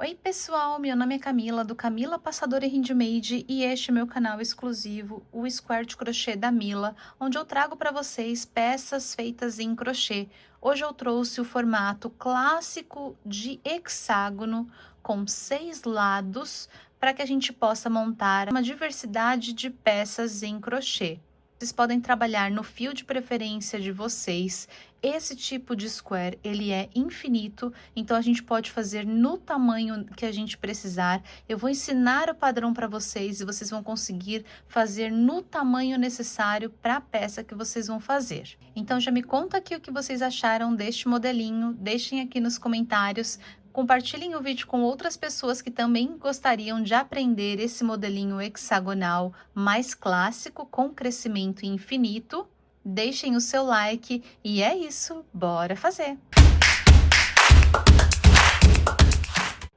Oi pessoal, meu nome é Camila, do Camila Passadora Handmade, e este é meu canal exclusivo, o Square de Crochê da Mila, onde eu trago para vocês peças feitas em crochê. Hoje eu trouxe o formato clássico de hexágono com 6 lados, para que a gente possa montar uma diversidade de peças em crochê. Vocês podem trabalhar no fio de preferência de vocês. Esse tipo de square, ele é infinito, então a gente pode fazer no tamanho que a gente precisar. Eu vou ensinar o padrão para vocês e vocês vão conseguir fazer no tamanho necessário para a peça que vocês vão fazer. Então já me conta aqui o que vocês acharam deste modelinho, deixem aqui nos comentários. Compartilhem o vídeo com outras pessoas que também gostariam de aprender esse modelinho hexagonal mais clássico com crescimento infinito. Deixem o seu like e é isso, bora fazer!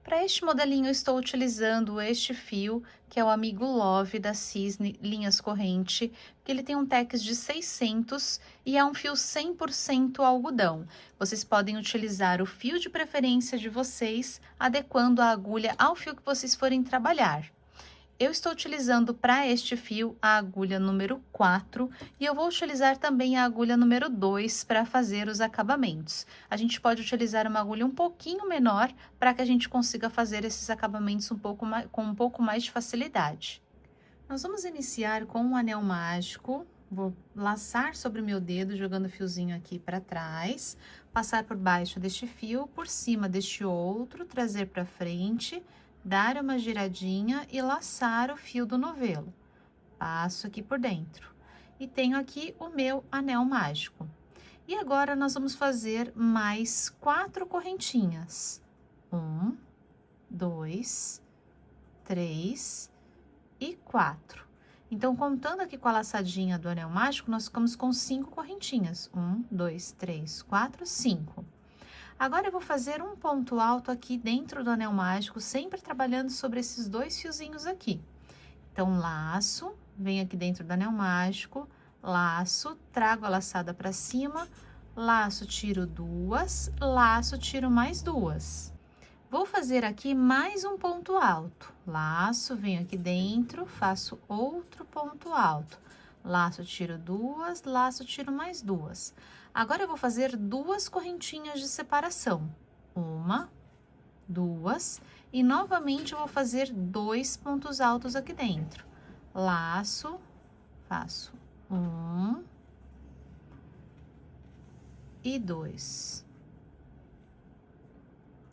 Para este modelinho eu estou utilizando este fio, que é o Amigo Love da Cisne Linhas Corrente, que ele tem um tex de 600 e é um fio 100% algodão. Vocês podem utilizar o fio de preferência de vocês, adequando a agulha ao fio que vocês forem trabalhar. Eu estou utilizando para este fio a agulha número 4 e eu vou utilizar também a agulha número 2 para fazer os acabamentos. A gente pode utilizar uma agulha um pouquinho menor para que a gente consiga fazer esses acabamentos com um pouco mais de facilidade. Nós vamos iniciar com um anel mágico. Vou laçar sobre o meu dedo, jogando o fiozinho aqui para trás, passar por baixo deste fio, por cima deste outro, trazer para frente, dar uma giradinha e laçar o fio do novelo. Passo aqui por dentro. E tenho aqui o meu anel mágico. E agora, nós vamos fazer mais 4 correntinhas. 1, 2, 3 e 4. Então, contando aqui com a laçadinha do anel mágico, nós ficamos com 5 correntinhas. 1, 2, 3, 4, 5. Agora, eu vou fazer um ponto alto aqui dentro do anel mágico, sempre trabalhando sobre esses 2 fiozinhos aqui. Então, laço, venho aqui dentro do anel mágico, laço, trago a laçada para cima, laço, tiro 2, laço, tiro mais 2. Vou fazer aqui mais um ponto alto. Laço, venho aqui dentro, faço outro ponto alto. Laço, tiro 2, laço, tiro mais 2. Agora, eu vou fazer 2 correntinhas de separação. 1, 2, e novamente eu vou fazer 2 pontos altos aqui dentro. Laço, faço 1 e 2.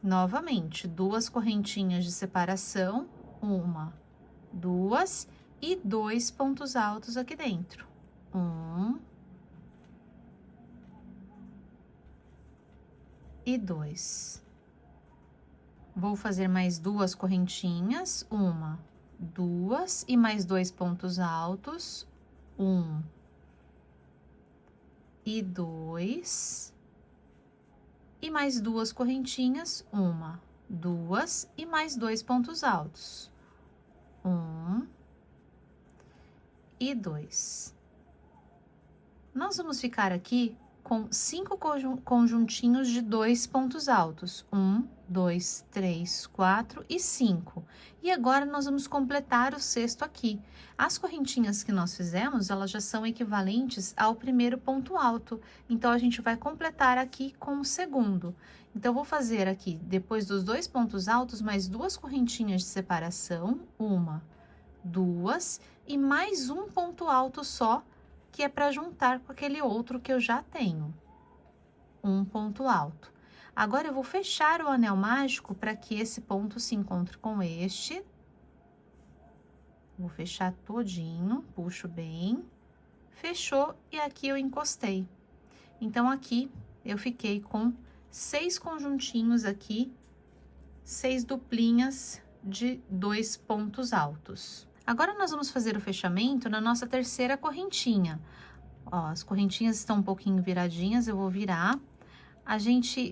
Novamente, 2 correntinhas de separação, 1, 2 e 2 pontos altos aqui dentro. 1 e 2. Vou fazer mais 2 correntinhas, 1, 2 e mais 2 pontos altos, 1 e 2. E mais 2 correntinhas, 1, 2 e mais 2 pontos altos. 1 e 2. Nós vamos ficar aqui com 5 conjuntinhos de 2 pontos altos. 1, 2, 3, 4 e 5. E agora, nós vamos completar o sexto aqui. As correntinhas que nós fizemos, elas já são equivalentes ao primeiro ponto alto. Então, a gente vai completar aqui com o segundo. Então, vou fazer aqui, depois dos 2 pontos altos, mais 2 correntinhas de separação. 1, 2 e mais um ponto alto só, que é para juntar com aquele outro que eu já tenho. Um ponto alto. Agora, eu vou fechar o anel mágico para que esse ponto se encontre com este. Vou fechar todinho, puxo bem, fechou e aqui eu encostei. Então, aqui eu fiquei com 6 conjuntinhos aqui, 6 duplinhas de 2 pontos altos. Agora, nós vamos fazer o fechamento na nossa terceira correntinha. Ó, as correntinhas estão um pouquinho viradinhas, eu vou virar.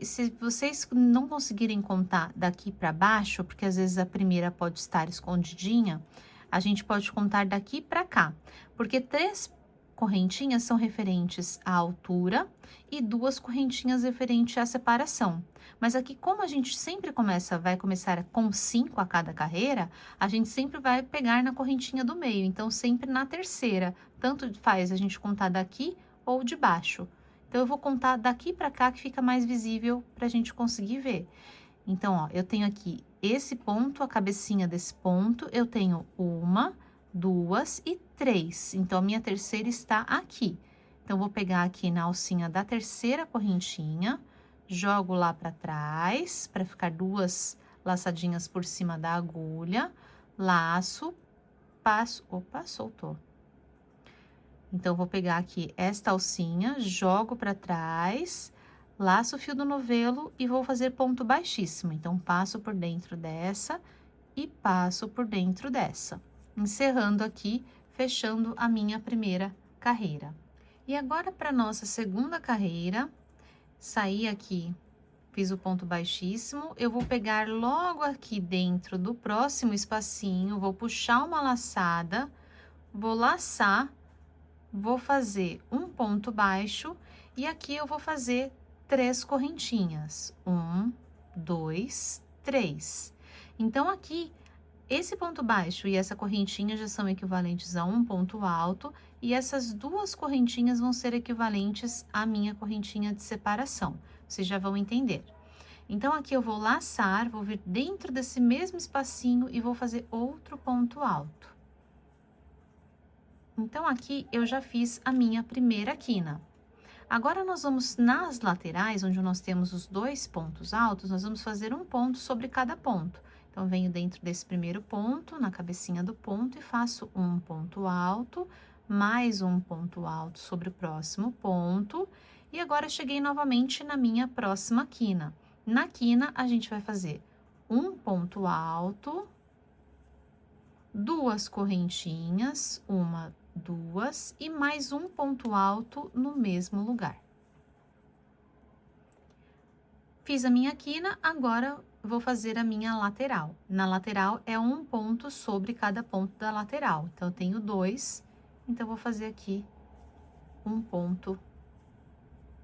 Se vocês não conseguirem contar daqui para baixo, porque às vezes a primeira pode estar escondidinha, a gente pode contar daqui para cá. Porque 3 correntinhas são referentes à altura e 2 correntinhas referentes à separação. Mas aqui, como a gente sempre vai começar com 5 a cada carreira, a gente sempre vai pegar na correntinha do meio, então sempre na terceira. Tanto faz a gente contar daqui ou de baixo. Então, eu vou contar daqui para cá, que fica mais visível para a gente conseguir ver. Então, ó, eu tenho aqui esse ponto, a cabecinha desse ponto, eu tenho 1, 2 e 3. Então, a minha terceira está aqui. Então, vou pegar aqui na alcinha da terceira correntinha, jogo lá para trás, para ficar 2 laçadinhas por cima da agulha, laço, passo, opa, soltou. Então, vou pegar aqui esta alcinha, jogo para trás, laço o fio do novelo e vou fazer ponto baixíssimo. Então, passo por dentro dessa e passo por dentro dessa, encerrando aqui, fechando a minha primeira carreira. E agora, para nossa segunda carreira, saí aqui, fiz o ponto baixíssimo, eu vou pegar logo aqui dentro do próximo espacinho, vou puxar uma laçada, vou laçar, vou fazer um ponto baixo e aqui eu vou fazer 3 correntinhas. 1, 2, 3. Então, aqui, esse ponto baixo e essa correntinha já são equivalentes a um ponto alto e essas 2 correntinhas vão ser equivalentes à minha correntinha de separação. Vocês já vão entender. Então, aqui eu vou laçar, vou vir dentro desse mesmo espacinho e vou fazer outro ponto alto. Então, aqui eu já fiz a minha primeira quina. Agora, nós vamos nas laterais, onde nós temos os 2 pontos altos, nós vamos fazer um ponto sobre cada ponto. Então, venho dentro desse primeiro ponto, na cabecinha do ponto, e faço um ponto alto, mais um ponto alto sobre o próximo ponto. E agora, cheguei novamente na minha próxima quina. Na quina, a gente vai fazer um ponto alto, 2 correntinhas, 1, 2 e mais um ponto alto no mesmo lugar. Fiz a minha quina, agora vou fazer a minha lateral. Na lateral é um ponto sobre cada ponto da lateral. Então, eu tenho 2, então, vou fazer aqui um ponto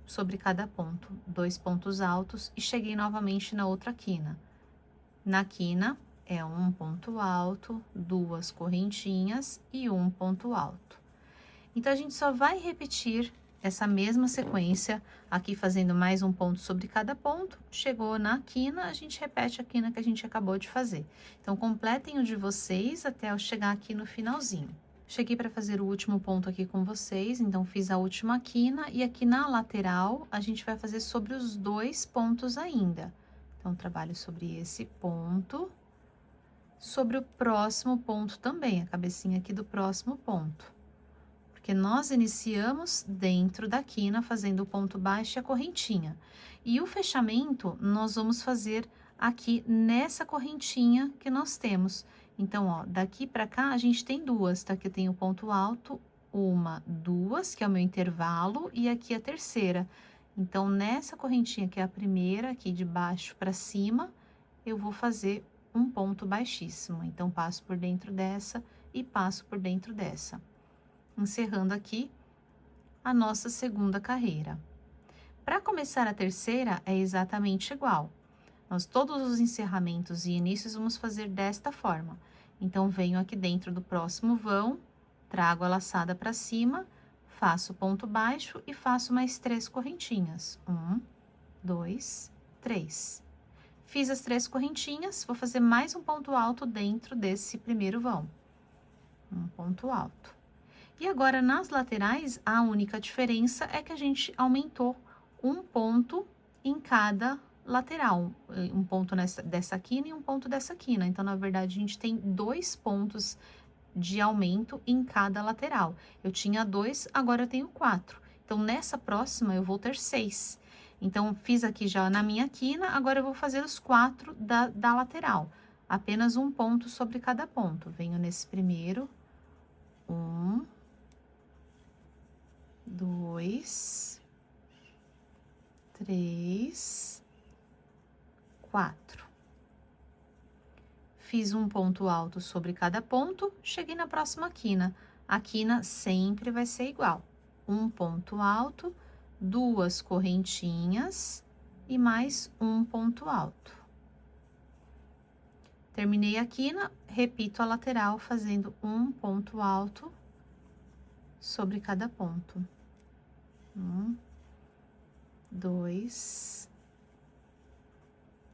sobre cada ponto, 2 pontos altos e cheguei novamente na outra quina. Na quina é um ponto alto, 2 correntinhas e um ponto alto. Então, a gente só vai repetir essa mesma sequência, aqui fazendo mais um ponto sobre cada ponto. Chegou na quina, a gente repete a quina que a gente acabou de fazer. Então, completem o de vocês até eu chegar aqui no finalzinho. Cheguei para fazer o último ponto aqui com vocês, então fiz a última quina e aqui na lateral a gente vai fazer sobre os 2 pontos ainda. Então, trabalho sobre esse ponto, sobre o próximo ponto também, a cabecinha aqui do próximo ponto. Porque nós iniciamos dentro da quina, fazendo o ponto baixo e a correntinha. E o fechamento, nós vamos fazer aqui nessa correntinha que nós temos. Então, ó, daqui pra cá, a gente tem 2, tá? Aqui eu tenho o ponto alto, 1, 2, que é o meu intervalo, e aqui a terceira. Então, nessa correntinha, que é a primeira, aqui de baixo pra cima, eu vou fazer um ponto baixíssimo. Então, passo por dentro dessa e passo por dentro dessa, encerrando aqui a nossa segunda carreira. Para começar a terceira, é exatamente igual. Nós, todos os encerramentos e inícios, vamos fazer desta forma. Então, venho aqui dentro do próximo vão, trago a laçada para cima, faço ponto baixo e faço mais 3 correntinhas. 1, 2, 3. Fiz as 3 correntinhas, vou fazer mais um ponto alto dentro desse primeiro vão. Um ponto alto. E agora, nas laterais, a única diferença é que a gente aumentou um ponto em cada lateral. Um ponto dessa quina e um ponto dessa quina. Então, na verdade, a gente tem 2 pontos de aumento em cada lateral. Eu tinha 2, agora eu tenho 4. Então, nessa próxima, eu vou ter 6. Então, fiz aqui já na minha quina, agora eu vou fazer os 4 da lateral. Apenas um ponto sobre cada ponto. Venho nesse primeiro, 1, 2, 3, 4. Fiz um ponto alto sobre cada ponto, cheguei na próxima quina. A quina sempre vai ser igual. Um ponto alto, 2 correntinhas e mais um ponto alto. Terminei a quina, repito a lateral fazendo um ponto alto sobre cada ponto. 1, 2,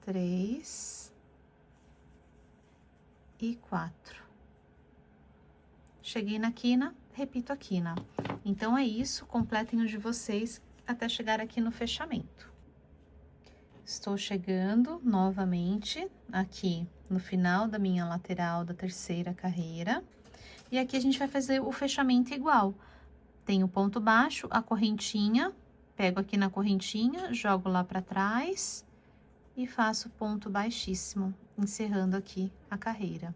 3 e 4. Cheguei na quina, repito a quina. Então, é isso, completem o de vocês até chegar aqui no fechamento. Estou chegando novamente aqui no final da minha lateral da terceira carreira. E aqui a gente vai fazer o fechamento igual. Tem o ponto baixo, a correntinha, pego aqui na correntinha, jogo lá pra trás e faço ponto baixíssimo, encerrando aqui a carreira.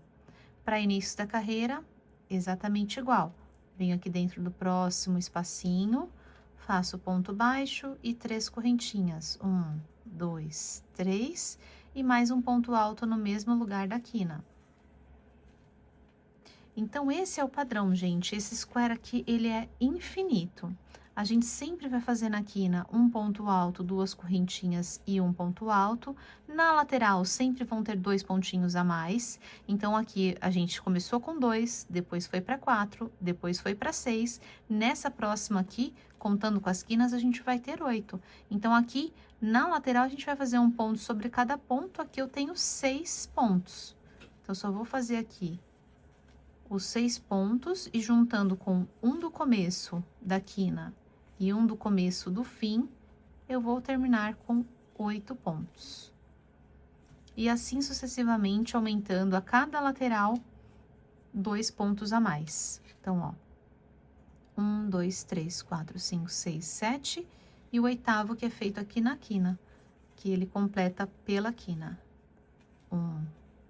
Para início da carreira, exatamente igual. Venho aqui dentro do próximo espacinho, faço ponto baixo e 3 correntinhas. 1, 2, 3 e mais um ponto alto no mesmo lugar da quina. Então, esse é o padrão, gente. Esse square aqui, ele é infinito. A gente sempre vai fazer na quina um ponto alto, 2 correntinhas e um ponto alto. Na lateral, sempre vão ter 2 pontinhos a mais. Então, aqui a gente começou com 2, depois foi para 4, depois foi para 6. Nessa próxima aqui, contando com as quinas, a gente vai ter 8. Então, aqui, na lateral, a gente vai fazer um ponto sobre cada ponto. Aqui eu tenho 6 pontos. Então, eu só vou fazer aqui os 6 pontos e juntando com um do começo da quina e um do começo do fim, eu vou terminar com 8 pontos. E assim sucessivamente, aumentando a cada lateral 2 pontos a mais. Então, ó, 1, 2, 3, 4, 5, 6, 7 e o oitavo que é feito aqui na quina, que ele completa pela quina. 1,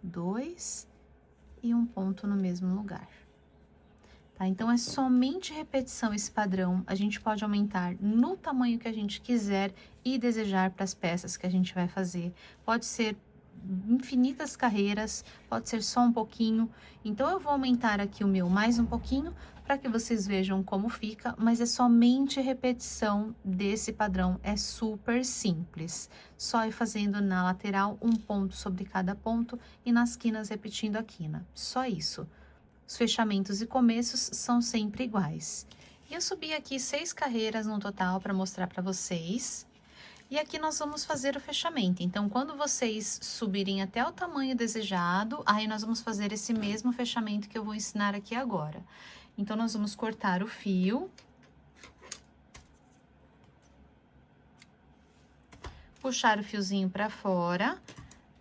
2 e um ponto no mesmo lugar. Tá? Então, é somente repetição esse padrão. A gente pode aumentar no tamanho que a gente quiser e desejar para as peças que a gente vai fazer. Pode ser infinitas carreiras, pode ser só um pouquinho. Então, eu vou aumentar aqui o meu mais um pouquinho para que vocês vejam como fica, mas é somente repetição desse padrão, é super simples. Só ir fazendo na lateral um ponto sobre cada ponto e nas quinas repetindo a quina, só isso. Os fechamentos e começos são sempre iguais. E eu subi aqui 6 carreiras no total para mostrar para vocês. E aqui nós vamos fazer o fechamento. Então, quando vocês subirem até o tamanho desejado, aí nós vamos fazer esse mesmo fechamento que eu vou ensinar aqui agora. Então, nós vamos cortar o fio. Puxar o fiozinho para fora.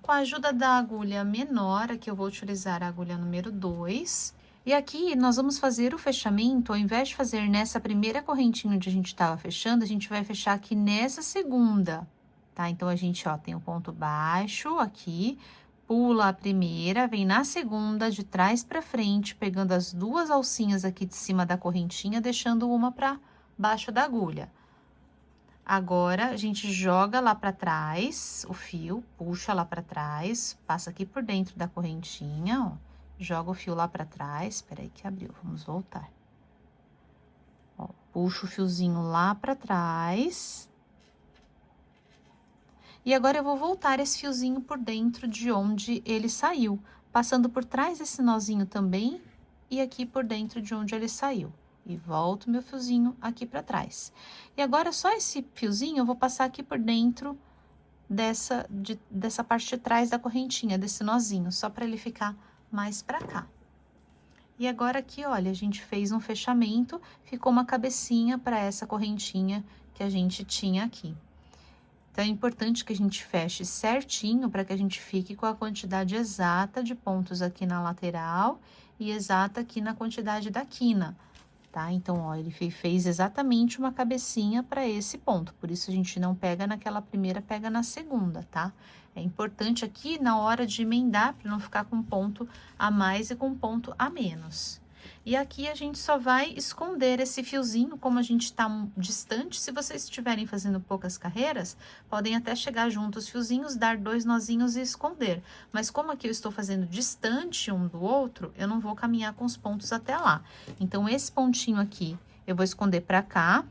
Com a ajuda da agulha menor, aqui eu vou utilizar a agulha número 2. E aqui nós vamos fazer o fechamento, ao invés de fazer nessa primeira correntinha onde a gente estava fechando, a gente vai fechar aqui nessa segunda, tá? Então, a gente, ó, tem um ponto baixo aqui, pula a primeira, vem na segunda, de trás para frente, pegando as 2 alcinhas aqui de cima da correntinha, deixando uma para baixo da agulha. Agora, a gente joga lá para trás o fio, puxa lá para trás, passa aqui por dentro da correntinha, ó. Joga o fio lá para trás, peraí que abriu, vamos voltar. Ó, puxo o fiozinho lá para trás. E agora eu vou voltar esse fiozinho por dentro de onde ele saiu, passando por trás desse nozinho também e aqui por dentro de onde ele saiu. E volto meu fiozinho aqui para trás. E agora, só esse fiozinho eu vou passar aqui por dentro dessa parte de trás da correntinha, desse nozinho, só para ele ficar mais para cá. E agora aqui, olha, a gente fez um fechamento, ficou uma cabecinha para essa correntinha que a gente tinha aqui. Então, é importante que a gente feche certinho para que a gente fique com a quantidade exata de pontos aqui na lateral e exata aqui na quantidade da quina, tá? Então, ó, ele fez exatamente uma cabecinha para esse ponto, por isso a gente não pega naquela primeira, pega na segunda, tá? É importante aqui na hora de emendar, para não ficar com ponto a mais e com ponto a menos. E aqui a gente só vai esconder esse fiozinho, como a gente tá distante. Se vocês estiverem fazendo poucas carreiras, podem até chegar junto os fiozinhos, dar 2 nozinhos e esconder. Mas como aqui eu estou fazendo distante um do outro, eu não vou caminhar com os pontos até lá. Então, esse pontinho aqui, eu vou esconder pra cá.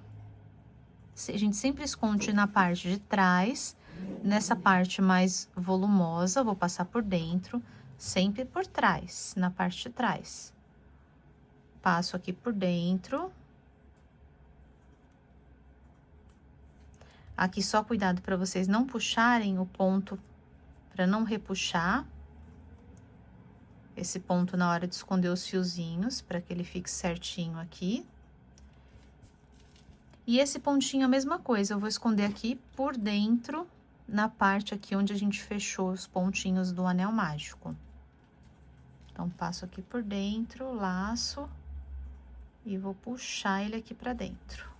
A gente sempre esconde na parte de trás, nessa parte mais volumosa, vou passar por dentro, sempre por trás, na parte de trás. Passo aqui por dentro. Aqui só cuidado para vocês não puxarem o ponto, para não repuxar esse ponto na hora de esconder os fiozinhos, para que ele fique certinho aqui. E esse pontinho a mesma coisa, eu vou esconder aqui por dentro, na parte aqui onde a gente fechou os pontinhos do anel mágico. Então, passo aqui por dentro, laço, e vou puxar ele aqui pra dentro.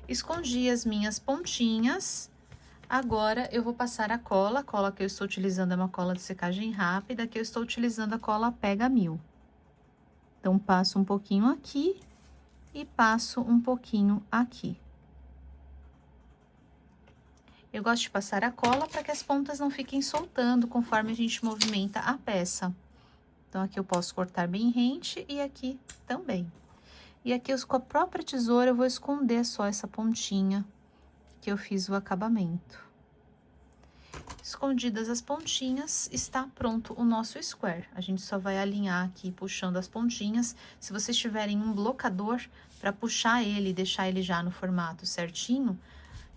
Escondi as minhas pontinhas. Agora, eu vou passar a cola que eu estou utilizando é uma cola de secagem rápida, que eu estou utilizando a cola Pega Mil. Então, passo um pouquinho aqui e passo um pouquinho aqui. Eu gosto de passar a cola para que as pontas não fiquem soltando conforme a gente movimenta a peça. Então, aqui eu posso cortar bem rente e aqui também. E aqui, com a própria tesoura, eu vou esconder só essa pontinha que eu fiz o acabamento. Escondidas as pontinhas, está pronto o nosso square. A gente só vai alinhar aqui, puxando as pontinhas. Se vocês tiverem um blocador, para puxar ele e deixar ele já no formato certinho,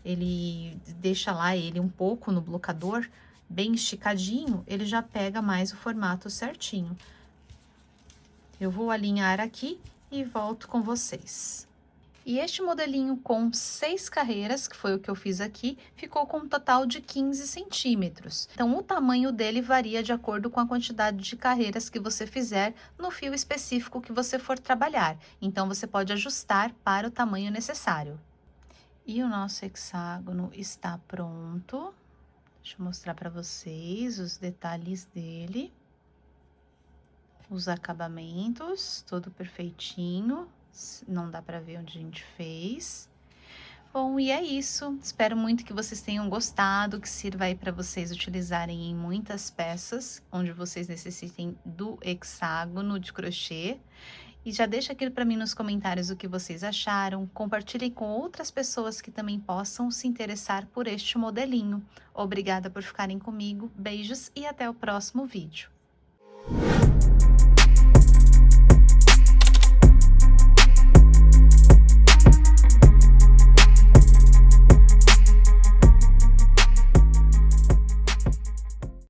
ele deixa lá ele um pouco no blocador, bem esticadinho, ele já pega mais o formato certinho. Eu vou alinhar aqui e volto com vocês. E este modelinho com 6 carreiras, que foi o que eu fiz aqui, ficou com um total de 15 centímetros. Então, o tamanho dele varia de acordo com a quantidade de carreiras que você fizer no fio específico que você for trabalhar. Então, você pode ajustar para o tamanho necessário. E o nosso hexágono está pronto. Deixa eu mostrar para vocês os detalhes dele. Os acabamentos, todo perfeitinho. Não dá para ver onde a gente fez. Bom, e é isso. Espero muito que vocês tenham gostado, que sirva aí para vocês utilizarem em muitas peças, onde vocês necessitem do hexágono de crochê. E já deixa aqui para mim nos comentários o que vocês acharam. Compartilhem com outras pessoas que também possam se interessar por este modelinho. Obrigada por ficarem comigo. Beijos e até o próximo vídeo.